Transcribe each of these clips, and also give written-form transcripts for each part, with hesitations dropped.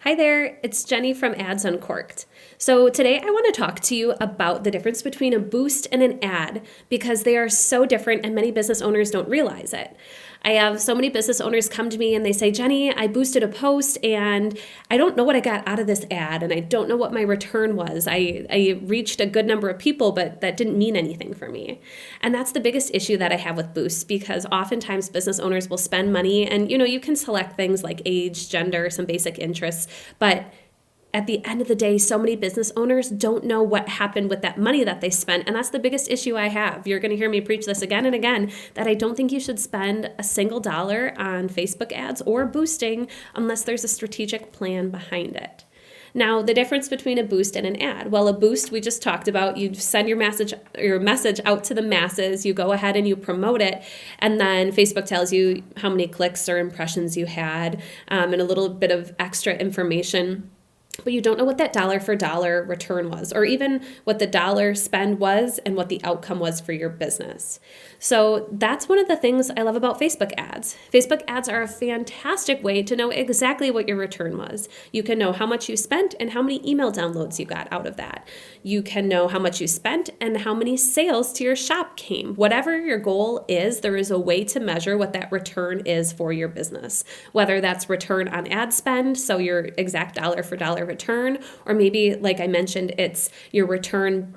Hi there, it's Jenny from Ads Uncorked. So today I want to talk to you about the difference between a boost and an ad because they are so different and many business owners don't realize it. I have so many business owners come to me and they say, Jenny, I boosted a post and I don't know what I got out of this ad and I don't know what my return was. I reached a good number of people, but that didn't mean anything for me. And that's the biggest issue that I have with boosts because oftentimes business owners will spend money and you can select things like age, gender, some basic interests, but at the end of the day, so many business owners don't know what happened with that money that they spent. And that's the biggest issue I have. You're going to hear me preach this again and again, that I don't think you should spend a single dollar on Facebook ads or boosting unless there's a strategic plan behind it. Now, the difference between a boost and an ad. Well, a boost, we just talked about, you send your message out to the masses, you go ahead and you promote it, and then Facebook tells you how many clicks or impressions you had, and a little bit of extra information. But you don't know what that dollar for dollar return was, or even what the dollar spend was and what the outcome was for your business. So that's one of the things I love about Facebook ads. Facebook ads are a fantastic way to know exactly what your return was. You can know how much you spent and how many email downloads you got out of that. You can know how much you spent and how many sales to your shop came. Whatever your goal is, there is a way to measure what that return is for your business, whether that's return on ad spend, so your exact dollar for dollar return, or maybe, like I mentioned, it's your return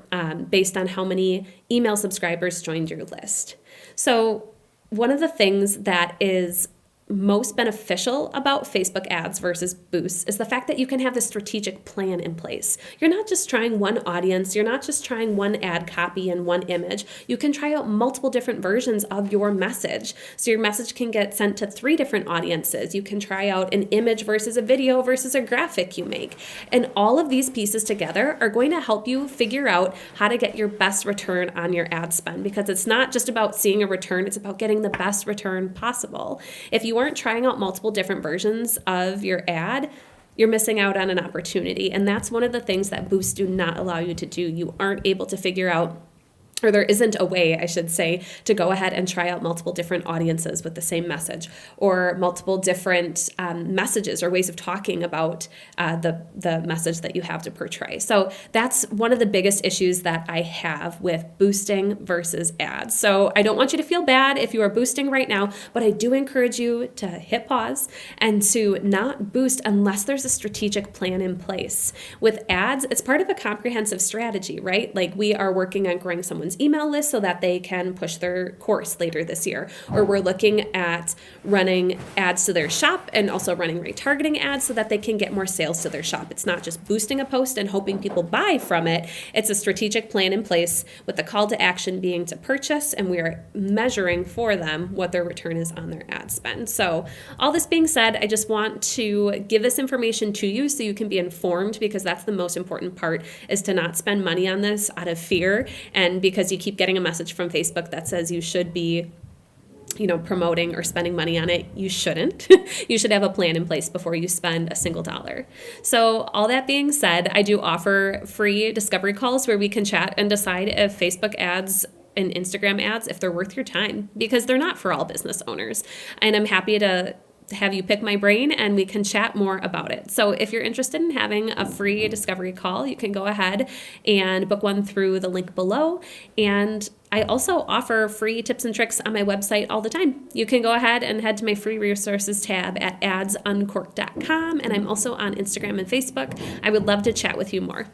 based on how many email subscribers joined your list. So one of the things that is most beneficial about Facebook ads versus boosts is the fact that you can have the strategic plan in place. You're not just trying one audience, you're not just trying one ad copy and one image. You can try out multiple different versions of your message. So your message can get sent to 3 different audiences. You can try out an image versus a video versus a graphic you make. And all of these pieces together are going to help you figure out how to get your best return on your ad spend, because it's not just about seeing a return, it's about getting the best return possible. If you aren't trying out multiple different versions of your ad, you're missing out on an opportunity. And that's one of the things that boosts do not allow you to do. You aren't able to figure out, or there isn't a way, I should say, to go ahead and try out multiple different audiences with the same message, or multiple different messages or ways of talking about the message that you have to portray. So that's one of the biggest issues that I have with boosting versus ads. So I don't want you to feel bad if you are boosting right now, but I do encourage you to hit pause and to not boost unless there's a strategic plan in place. With ads, it's part of a comprehensive strategy, right? Like we are working on growing someone's email list so that they can push their course later this year. Or we're looking at running ads to their shop and also running retargeting ads so that they can get more sales to their shop. It's not just boosting a post and hoping people buy from it. It's a strategic plan in place with the call to action being to purchase, and we are measuring for them what their return is on their ad spend. So all this being said, I just want to give this information to you so you can be informed, because that's the most important part, is to not spend money on this out of fear and because you keep getting a message from Facebook that says you should be promoting or spending money on it. You shouldn't. You should have a plan in place before you spend a single dollar. So all that being said, I do offer free discovery calls where we can chat and decide if Facebook ads and Instagram ads, if they're worth your time, because they're not for all business owners. And I'm happy to have you pick my brain and we can chat more about it. So if you're interested in having a free discovery call, you can go ahead and book one through the link below. And I also offer free tips and tricks on my website all the time. You can go ahead and head to my free resources tab at adsuncorked.com. And I'm also on Instagram and Facebook. I would love to chat with you more.